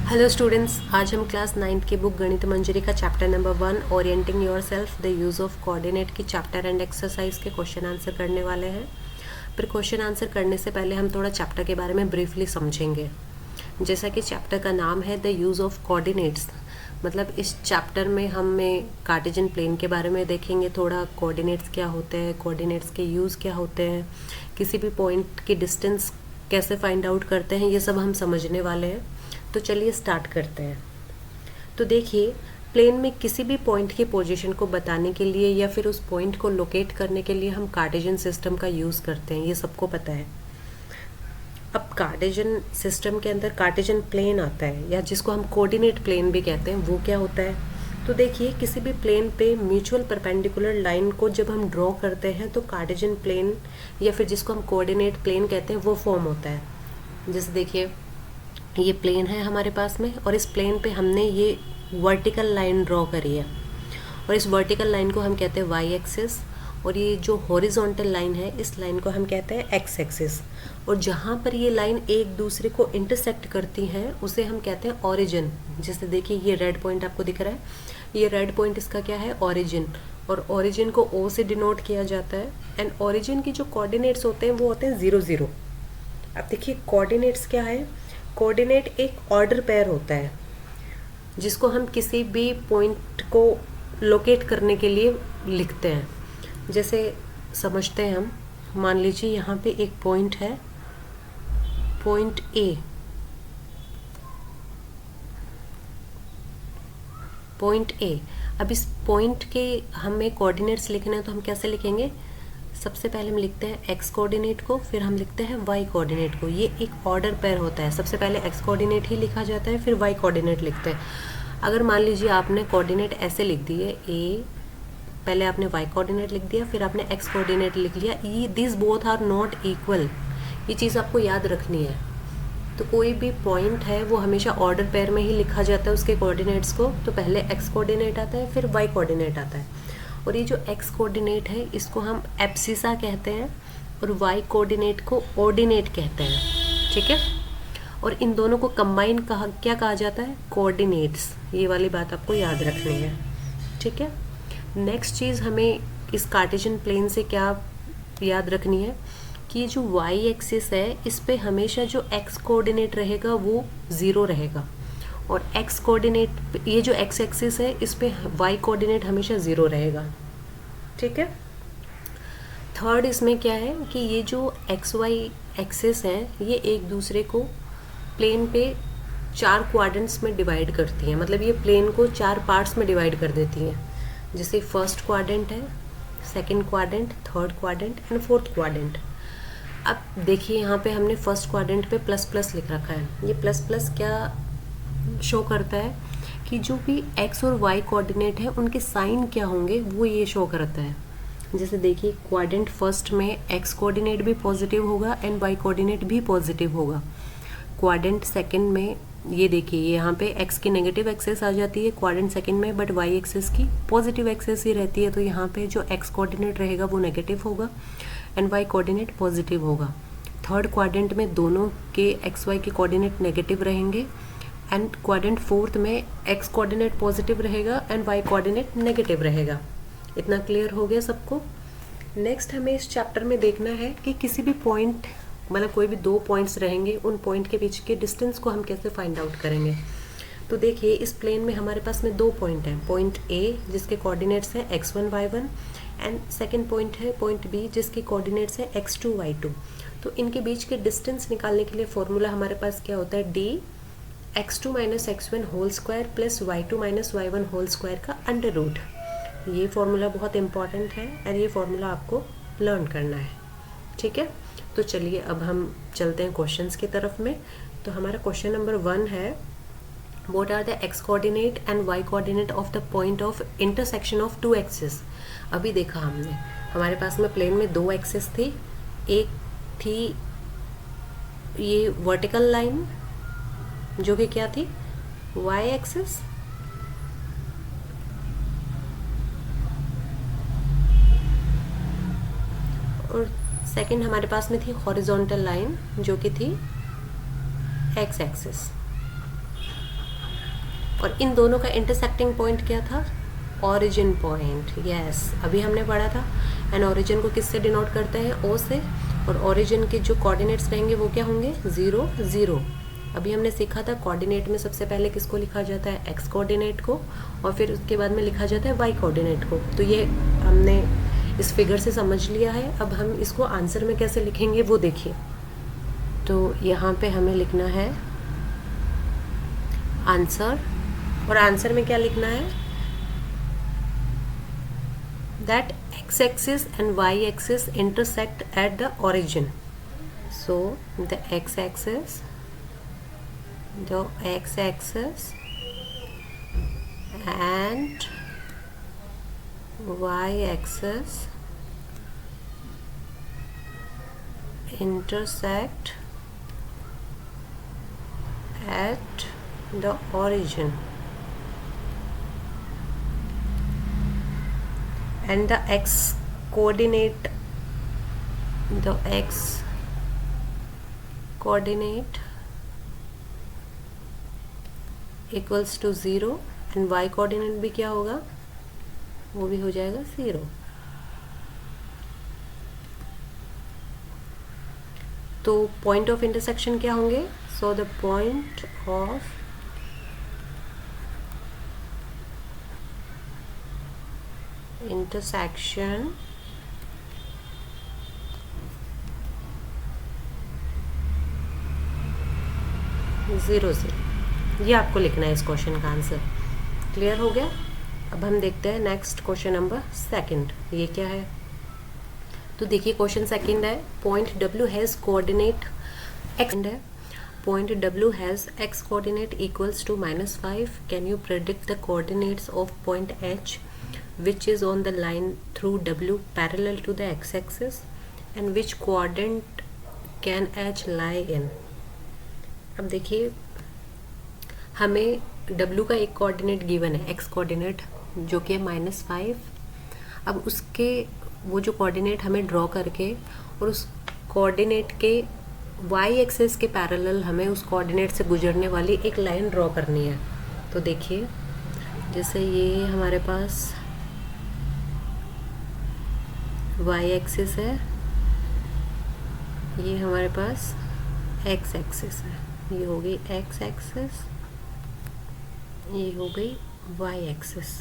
Hello students, आज हम class 9th की बुक गणित मंजरी का chapter number 1 orienting yourself the use of coordinate की चैप्टर एंड एक्सरसाइज के क्वेश्चन आंसर करने वाले हैं। पर क्वेश्चन आंसर करने से पहले हम थोड़ा चैप्टर के बारे में ब्रीफली समझेंगे। जैसा कि चैप्टर का नाम है द यूज़ ऑफ कोऑर्डिनेट्स, मतलब इस चैप्टर में हमें कार्टेशियन प्लेन के बारे में देखेंगे, थोड़ा कोऑर्डिनेट्स क्या होते हैं, कोऑर्डिनेट्स के यूज़ क्या होते हैं, किसी भी पॉइंट की डिस्टेंस कैसे फाइंड आउट करते हैं, ये सब हम समझने वाले हैं। तो चलिए स्टार्ट करते हैं। तो देखिए, प्लेन में किसी भी पॉइंट की पोजीशन को बताने के लिए या फिर उस पॉइंट को लोकेट करने के लिए हम कार्टेशियन सिस्टम का यूज़ करते हैं, ये सबको पता है। अब कार्टेशियन सिस्टम के अंदर कार्टेशियन प्लेन आता है, या जिसको हम कोऑर्डिनेट प्लेन भी कहते हैं, वो क्या होता है। तो देखिए, किसी भी प्लेन पे म्यूचुअल परपेंडिकुलर लाइन को जब हम ड्रॉ करते हैं तो कार्टेशियन प्लेन या फिर जिसको हम कोऑर्डिनेट प्लेन कहते हैं वो फॉर्म होता है। जैसे देखिए, ये प्लेन है हमारे पास में और इस प्लेन पे हमने ये वर्टिकल लाइन ड्रॉ करी है और इस वर्टिकल लाइन को हम कहते हैं वाई एक्सिस, और ये जो हॉरिजॉन्टल लाइन है इस लाइन को हम कहते हैं एक्स एक्सिस। और जहाँ पर ये लाइन एक दूसरे को इंटरसेक्ट करती हैं उसे हम कहते हैं ऑरिजिन। जैसे देखिए, ये रेड पॉइंट आपको दिख रहा है, ये रेड पॉइंट इसका क्या है, ऑरिजिन, और ऑरिजिन को ओ से डिनोट किया जाता है। एंड ऑरिजिन की जो कोऑर्डिनेट्स होते हैं वो होते हैं 0 0। अब देखिए, कोऑर्डिनेट्स क्या है। कोऑर्डिनेट एक ऑर्डर पेयर होता है जिसको हम किसी भी पॉइंट को लोकेट करने के लिए लिखते हैं। जैसे समझते हैं हम, मान लीजिए यहाँ पे एक पॉइंट है, पॉइंट ए, पॉइंट ए। अब इस पॉइंट के हमें कोऑर्डिनेट्स लिखना है तो हम कैसे लिखेंगे। सबसे पहले हम लिखते हैं एक्स कोऑर्डिनेट को, फिर हम लिखते हैं वाई कोऑर्डिनेट को। ये एक ऑर्डर पेयर होता है, सबसे पहले एक्स कोऑर्डिनेट ही लिखा जाता है, फिर वाई कोऑर्डिनेट लिखते हैं। अगर मान लीजिए आपने कोऑर्डिनेट ऐसे लिख दिए, ए, पहले आपने वाई कोऑर्डिनेट लिख दिया, फिर आपने एक्स कोऑर्डिनेट लिख लिया, ये this both are not equal, ये चीज़ आपको याद रखनी है। तो कोई भी पॉइंट है वो हमेशा ऑर्डर पेयर में ही लिखा जाता है उसके कोऑर्डिनेट्स को। तो पहले एक्स कोऑर्डिनेट आता है, फिर वाई कोऑर्डिनेट आता है, और ये जो एक्स कोऑर्डिनेट है इसको हम एब्सिसा कहते हैं और वाई कोऑर्डिनेट को ऑर्डिनेट कहते हैं, ठीक है। और इन दोनों को कंबाइन क्या कहा जाता है, कोऑर्डिनेट्स। ये वाली बात आपको याद रखनी है, ठीक है। नेक्स्ट चीज़ हमें इस कार्टेशियन प्लेन से क्या याद रखनी है कि जो वाई एक्सिस है इस पे हमेशा जो एक्स कोऑर्डिनेट रहेगा वो 0 रहेगा, और एक्स कोऑर्डिनेट, ये जो एक्स एक्सिस है इस पे वाई कोऑर्डिनेट हमेशा 0 रहेगा, ठीक है। थर्ड इसमें क्या है कि ये जो एक्स वाई एक्सिस है ये एक दूसरे को प्लेन पे 4 क्वाड्रेंट्स में डिवाइड करती हैं, मतलब ये प्लेन को 4 पार्ट्स में डिवाइड कर देती हैं। जैसे फर्स्ट क्वाड्रेंट है, second quadrant, third quadrant and fourth quadrant. अब देखिए, यहाँ पे हमने फर्स्ट क्वाड्रेंट पे प्लस प्लस लिख रखा है। ये प्लस प्लस क्या शो करता है कि जो भी एक्स और वाई कोऑर्डिनेट है उनके साइन क्या होंगे वो ये शो करता है। जैसे देखिए, क्वाड्रेंट फर्स्ट में एक्स कोऑर्डिनेट भी पॉजिटिव होगा एंड वाई कोऑर्डिनेट भी पॉजिटिव होगा। क्वाड्रेंट सेकंड में ये देखिए, यहाँ पे एक्स की नेगेटिव एक्सेस आ जाती है क्वाड्रेंट सेकंड में, बट वाई एक्सेस की पॉजिटिव एक्सेस ही रहती है, तो यहाँ पे जो एक्स कोऑर्डिनेट रहेगा वो नेगेटिव होगा एंड वाई कोऑर्डिनेट पॉजिटिव होगा। थर्ड क्वाड्रेंट में दोनों के एक्स वाई के कोऑर्डिनेट नेगेटिव रहेंगे एंड क्वाड्रेंट फोर्थ में एक्स कोऑर्डिनेट पॉजिटिव रहेगा एंड वाई कोऑर्डिनेट नेगेटिव रहेगा। इतना क्लियर हो गया सबको। नेक्स्ट हमें इस चैप्टर में देखना है कि किसी भी पॉइंट, मतलब कोई भी 2 पॉइंट्स रहेंगे, उन पॉइंट के बीच के डिस्टेंस को हम कैसे फाइंड आउट करेंगे। तो देखिए, इस प्लेन में हमारे पास में 2 पॉइंट हैं, पॉइंट ए जिसके कोऑर्डिनेट्स हैं x1 y1 and second point है पॉइंट बी जिसके कोऑर्डिनेट्स हैं x2 y2। तो इनके बीच के डिस्टेंस निकालने के लिए फॉर्मूला हमारे पास क्या होता है, d x2 minus x1 whole square plus y2 minus y1 whole square का अंडर रूट। ये फॉर्मूला बहुत इंपॉर्टेंट है और ये फॉर्मूला आपको लर्न करना है, ठीक है। तो चलिए अब हम चलते हैं क्वेश्चंस की तरफ में। तो हमारा क्वेश्चन नंबर 1 है, what are the x coordinate and y coordinate of the point of intersection of 2 axis. अभी देखा हमने, हमारे पास में प्लेन में 2 एक्सिस थी, एक थी ये वर्टिकल लाइन जो कि क्या थी, वाई एक्सिस, और सेकंड हमारे पास में थी हॉरिजॉन्टल लाइन जो कि थी एक्स एक्सिस। और इन दोनों का इंटरसेक्टिंग पॉइंट क्या था? Origin point. यस, अभी हमने पढ़ा था एंड ओरिजिन को किससे डिनोट करते हैं? ओ से। और ओरिजिन के जो कोऑर्डिनेट्स रहेंगे वो क्या होंगे? 0 0। अभी हमने सीखा था कोऑर्डिनेट में सबसे पहले किसको लिखा जाता है? एक्स कोऑर्डिनेट को, और फिर उसके बाद में लिखा जाता है वाई कोऑर्डिनेट को। तो ये हमने इस फिगर से समझ लिया है। अब हम इसको आंसर में कैसे लिखेंगे वो देखिए। तो यहाँ पे हमें लिखना है आंसर, और आंसर में क्या लिखना है? That x axis and y axis intersect at the origin. So the x axis and y axis intersect at the origin, and the x coordinate equals to 0 and y coordinate भी क्या होगा? वो भी हो जाएगा 0। तो पॉइंट ऑफ इंटरसेक्शन क्या होंगे? So the point of intersection zero से, ये आपको लिखना है इस क्वेश्चन का आंसर। क्लियर हो गया? अब हम देखते हैं नेक्स्ट क्वेश्चन नंबर 2। ये क्या है? तो देखिए क्वेश्चन 2 है, point W has coordinate x है। Point W has x coordinate equals to -5। Can you predict the coordinates of point H which is on the line through W parallel to the x-axis, and which quadrant can H lie in? अब देखिए हमें W का एक coordinate given है, x coordinate, जो कि है -5। अब उसके वो जो कोऑर्डिनेट हमें ड्रॉ करके और उस कोऑर्डिनेट के y एक्सिस के पैरेलल हमें उस कोऑर्डिनेट से गुजरने वाली एक लाइन ड्रॉ करनी है। तो देखिए जैसे ये हमारे पास y एक्सिस है, ये हमारे पास x एक्सिस है, ये हो गई x एक्सिस, ये हो गई y एक्सिस।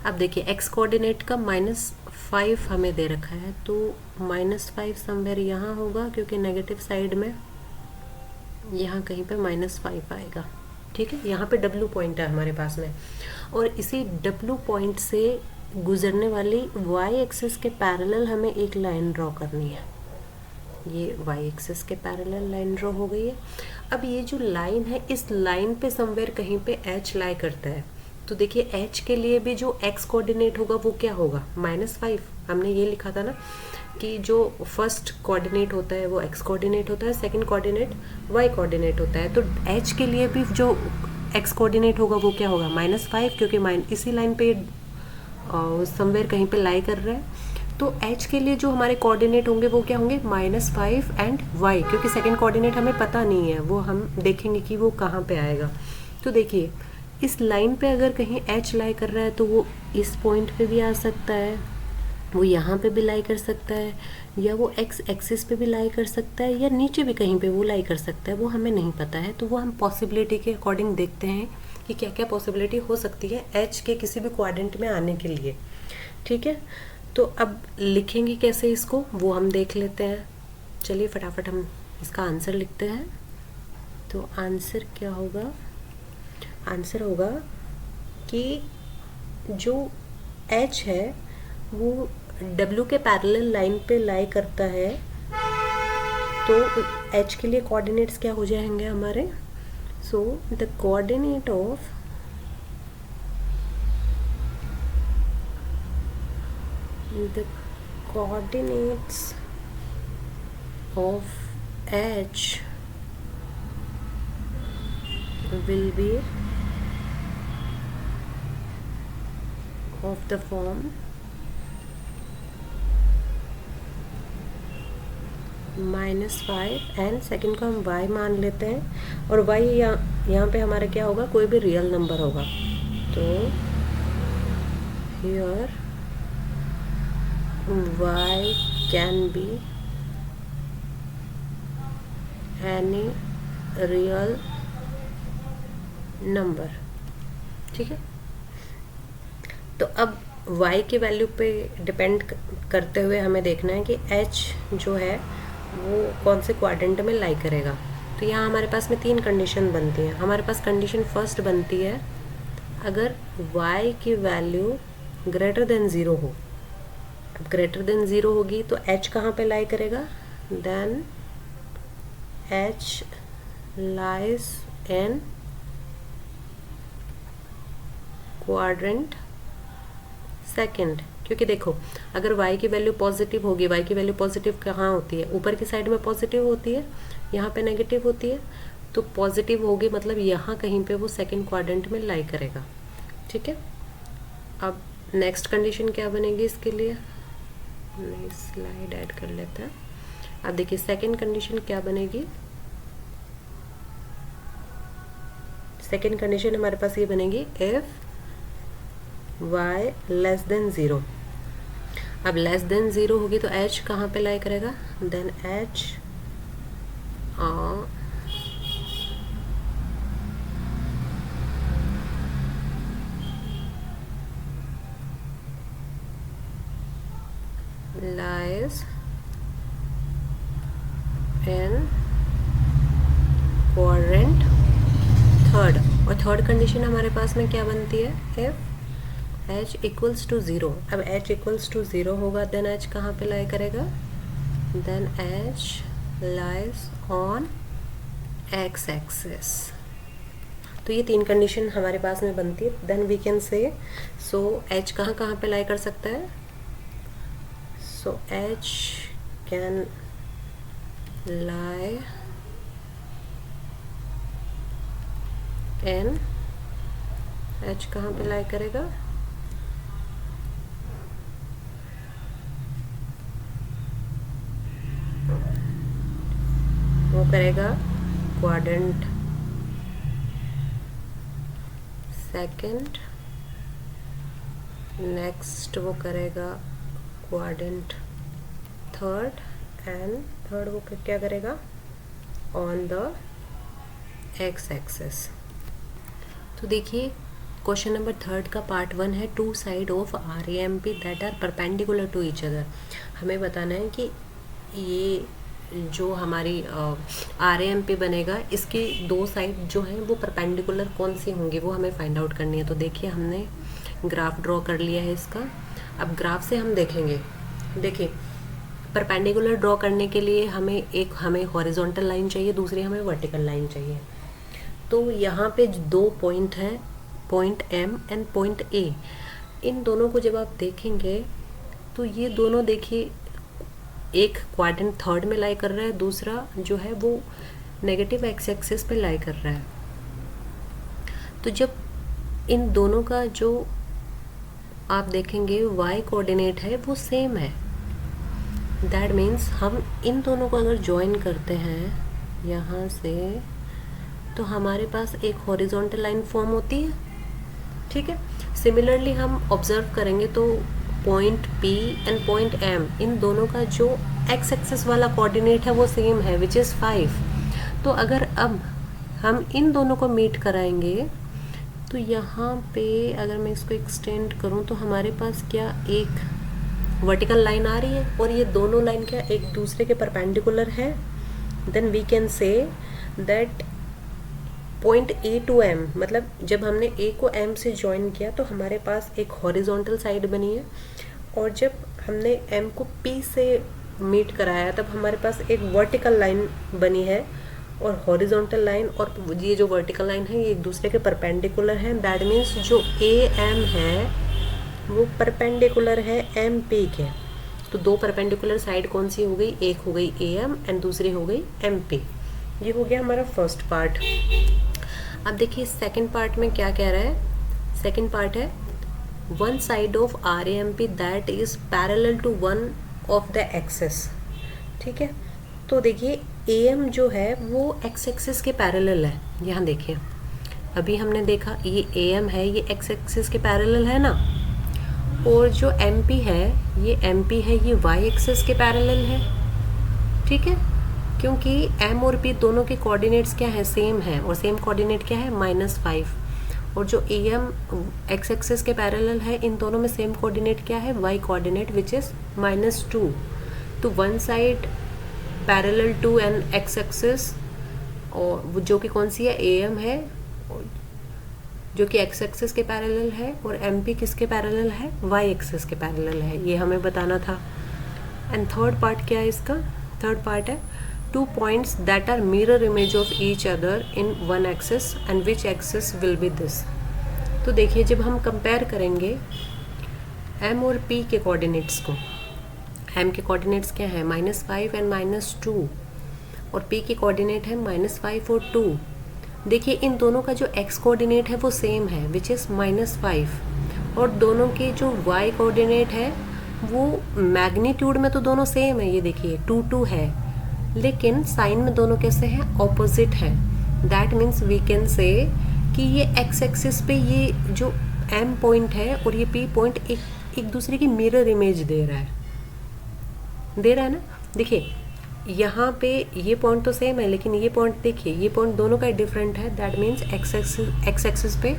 अब देखिए x कोऑर्डिनेट का -5 हमें दे रखा है, तो -5 समवेयर यहाँ होगा, क्योंकि नेगेटिव साइड में यहाँ कहीं पे -5 आएगा। ठीक है, यहाँ पे W पॉइंट है हमारे पास में, और इसी W पॉइंट से गुजरने वाली y एक्सिस के पैरेलल हमें एक लाइन ड्रॉ करनी है। ये y एक्सिस के पैरेलल लाइन ड्रॉ हो गई है। अब ये जो लाइन है, इस लाइन पे समवेयर कहीं पे h लाई करता है। तो देखिए h के लिए भी जो x कोऑर्डिनेट होगा वो क्या होगा? -5। हमने ये लिखा था ना कि जो फर्स्ट कोऑर्डिनेट होता है वो x कोऑर्डिनेट होता है, सेकंड कोऑर्डिनेट y कोऑर्डिनेट होता है। तो h के लिए भी जो x कोऑर्डिनेट होगा वो क्या होगा? -5, क्योंकि इसी लाइन पे समवेयर कहीं पे लाई कर रहा है। तो h के लिए जो हमारे कोऑर्डिनेट होंगे वो क्या होंगे? -5 एंड y, क्योंकि सेकंड कोऑर्डिनेट हमें पता नहीं है, वो हम देखेंगे कि वो कहाँ पे आएगा। तो देखिए इस लाइन पे अगर कहीं h लाई कर रहा है तो वो इस पॉइंट पे भी आ सकता है, वो यहाँ पे भी लाई कर सकता है, या वो x एक्सिस पे भी लाई कर सकता है, या नीचे भी कहीं पे वो लाई कर सकता है, वो हमें नहीं पता है। तो वो हम पॉसिबिलिटी के अकॉर्डिंग देखते हैं कि क्या क्या पॉसिबिलिटी हो सकती है h के किसी भी क्वाड्रेंट में आने के लिए। ठीक है, तो अब लिखेंगे कैसे इसको वो हम देख लेते हैं। चलिए फटाफट हम इसका आंसर लिखते हैं। तो आंसर क्या होगा? आंसर होगा कि जो h है वो W के पैरेलल लाइन पे लाई करता है, तो h के लिए कोऑर्डिनेट्स क्या हो जाएंगे हमारे? So the coordinate of h will be of the form -5 and second को हम y मान लेते हैं, और y यहाँ पे हमारा क्या होगा, कोई भी रियल नंबर होगा। तो here y can be any real number. ठीक है, तो अब y की वैल्यू पे डिपेंड करते हुए हमें देखना है कि h जो है वो कौन से क्वाड्रेंट में लाई करेगा। तो यहाँ हमारे पास में 3 कंडीशन बनती हैं। हमारे पास कंडीशन फर्स्ट बनती है अगर y की वैल्यू ग्रेटर देन 0 हो। अब ग्रेटर देन 0 होगी तो h कहाँ पे लाई करेगा, then h lies in quadrant second. क्योंकि देखो अगर y की वैल्यू पॉजिटिव होगी, y की वैल्यू पॉजिटिव कहाँ होती है, ऊपर की साइड में पॉजिटिव होती है, यहाँ पे नेगेटिव होती है। तो पॉजिटिव होगी मतलब यहाँ कहीं पे वो सेकंड क्वाड्रेंट में लाई करेगा। ठीक है, अब नेक्स्ट कंडीशन क्या बनेगी इसके लिए, स्लाइड ऐड कर लेते हैं। अब देखिए सेकंड कंडीशन क्या बनेगी। सेकंड कंडीशन हमारे पास ये बनेगी इफ y लेस देन 0। अब लेस देन 0 होगी तो h कहाँ पे लाई करेगा, then h lies in quadrant third. और थर्ड कंडीशन हमारे पास में क्या बनती है, इफ h इक्वल्स टू 0। अब h इक्वल्स टू 0 होगा देन h कहाँ पे लाई करेगा, then h lies on x axis. तो ये 3 कंडीशन हमारे पास में बनती है। देन वी कैन से सो h कहाँ कहाँ पे लाई कर सकता है, सो h can lie in, h कहाँ पे लाई करेगा, वो करेगा क्वाड्रेंट सेकंड, नेक्स्ट वो करेगा क्वाड्रेंट थर्ड, एंड थर्ड वो क्या करेगा ऑन द x एक्सिस। तो देखिए क्वेश्चन नंबर थर्ड का पार्ट 1 है, two side of RAMP that are perpendicular to each other. हमें बताना है कि ये जो हमारी RAMP बनेगा इसकी 2 साइड जो हैं वो परपेंडिकुलर कौन सी होंगी वो हमें फाइंड आउट करनी है। तो देखिए हमने ग्राफ ड्रॉ कर लिया है इसका। अब ग्राफ से हम देखेंगे, देखिए परपेंडिकुलर ड्रॉ करने के लिए हमें हॉरिजॉन्टल लाइन चाहिए, दूसरी हमें वर्टिकल लाइन चाहिए। तो यहाँ पे 2 पॉइंट हैं, point M and point A। इन दोनों को जब आप देखेंगे तो ये दोनों देखिए एक क्वाड्रेंट थर्ड में लाई कर रहा है, दूसरा जो है वो नेगेटिव x एक्सिस पे लाई कर रहा है। तो जब इन दोनों का जो आप देखेंगे y कोऑर्डिनेट है वो सेम है, दैट मीन्स हम इन दोनों को अगर ज्वाइन करते हैं यहाँ से तो हमारे पास एक हॉरिजॉन्टल लाइन फॉर्म होती है। ठीक है, सिमिलरली हम ऑब्जर्व करेंगे तो point P and point M, इन दोनों का जो x एक्सिस वाला कोऑर्डिनेट है वो सेम है, विच इज़ 5। तो अगर अब हम इन दोनों को मीट कराएंगे तो यहाँ पे अगर मैं इसको एक्सटेंड करूँ तो हमारे पास क्या एक वर्टिकल लाइन आ रही है और ये दोनों लाइन क्या एक दूसरे के परपेंडिकुलर है। Then we can say that point A to M, मतलब जब हमने A को M से ज्वाइन किया तो हमारे पास एक हॉरिजॉन्टल साइड बनी है, और जब हमने M को P से मीट कराया तब हमारे पास एक वर्टिकल लाइन बनी है, और हॉरिजॉन्टल लाइन और ये जो वर्टिकल लाइन है ये एक दूसरे के परपेंडिकुलर हैं। दैट मीन्स जो AM है वो परपेंडिकुलर है MP के। तो 2 परपेंडिकुलर साइड कौन सी हो गई, एक हो गई AM एंड दूसरी हो गई MP। ये हो गया हमारा फर्स्ट पार्ट। अब देखिए सेकंड पार्ट में क्या कह रहा है। सेकंड पार्ट है one side of RAMP that is parallel to one of the axes. ठीक है, तो देखिए AM जो है वो x एक्सिस के पैरेलल है। यहाँ देखिए अभी हमने देखा ये AM है, ये x एक्सिस के पैरेलल है ना, और जो MP है ये y एक्सिस के पैरेलल है, ठीक है, क्योंकि M और P दोनों के कोऑर्डिनेट्स क्या है, सेम है, और सेम कोऑर्डिनेट क्या है, -5, और जो AM x एक्सिस के पैरेलल है, इन दोनों में सेम कोऑर्डिनेट क्या है, y कोऑर्डिनेट विच इज़ -2, तो one side parallel to an x axis, और जो कि कौन सी है, AM है, जो कि x एक्सिस के पैरेलल है, और MP किसके पैरेलल है, y एक्सिस के पैरेलल है, ये हमें बताना था। एंड थर्ड पार्ट क्या है इसका, थर्ड पार्ट है two points that are mirror image of each other in one axis and which axis will be this. तो देखिए जब हम कंपेयर करेंगे M और P के कोऑर्डिनेट्स को, M के कोऑर्डिनेट्स क्या है, -5 एंड -2, और P के कोऑर्डिनेट है -5 और 2। देखिए इन दोनों का जो x कोऑर्डिनेट है वो सेम है विच इज़ -5, और दोनों के जो y कोऑर्डिनेट है वो मैग्नीट्यूड में तो दोनों सेम है, ये देखिए 2 2 है, लेकिन साइन में दोनों कैसे हैं, ऑपोजिट है। दैट मीन्स वी कैन से कि ये x एक्सिस पे ये जो M पॉइंट है और ये P पॉइंट एक दूसरे की मिरर इमेज दे रहा है ना। देखिए यहाँ पे ये पॉइंट तो सेम है, लेकिन ये पॉइंट देखिए, ये पॉइंट दोनों का डिफरेंट है। दैट मीन्स एक्स एक्सिस पे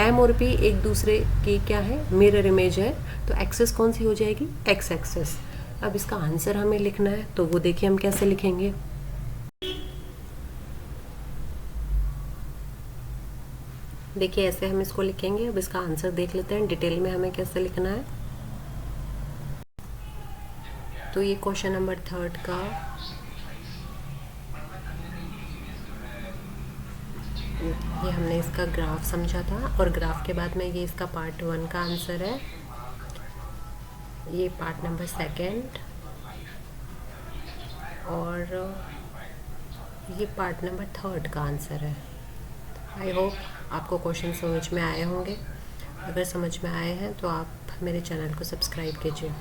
M और P एक दूसरे की क्या है, मिरर इमेज है, तो एक्सिस कौन सी हो जाएगी, एक्स एक्सिस। अब इसका आंसर हमें लिखना है, तो वो देखिए हम कैसे लिखेंगे। देखिए ऐसे हम इसको लिखेंगे। अब इसका आंसर देख लेते हैं डिटेल में हमें कैसे लिखना है। तो ये क्वेश्चन नंबर 3 का ये हमने इसका ग्राफ समझा था, और ग्राफ के बाद में ये इसका पार्ट 1 का आंसर है, ये पार्ट नंबर 2 और ये पार्ट नंबर 3 का आंसर है। आई होप आपको क्वेश्चन समझ में आए होंगे। अगर समझ में आए हैं तो आप मेरे चैनल को सब्सक्राइब कीजिए।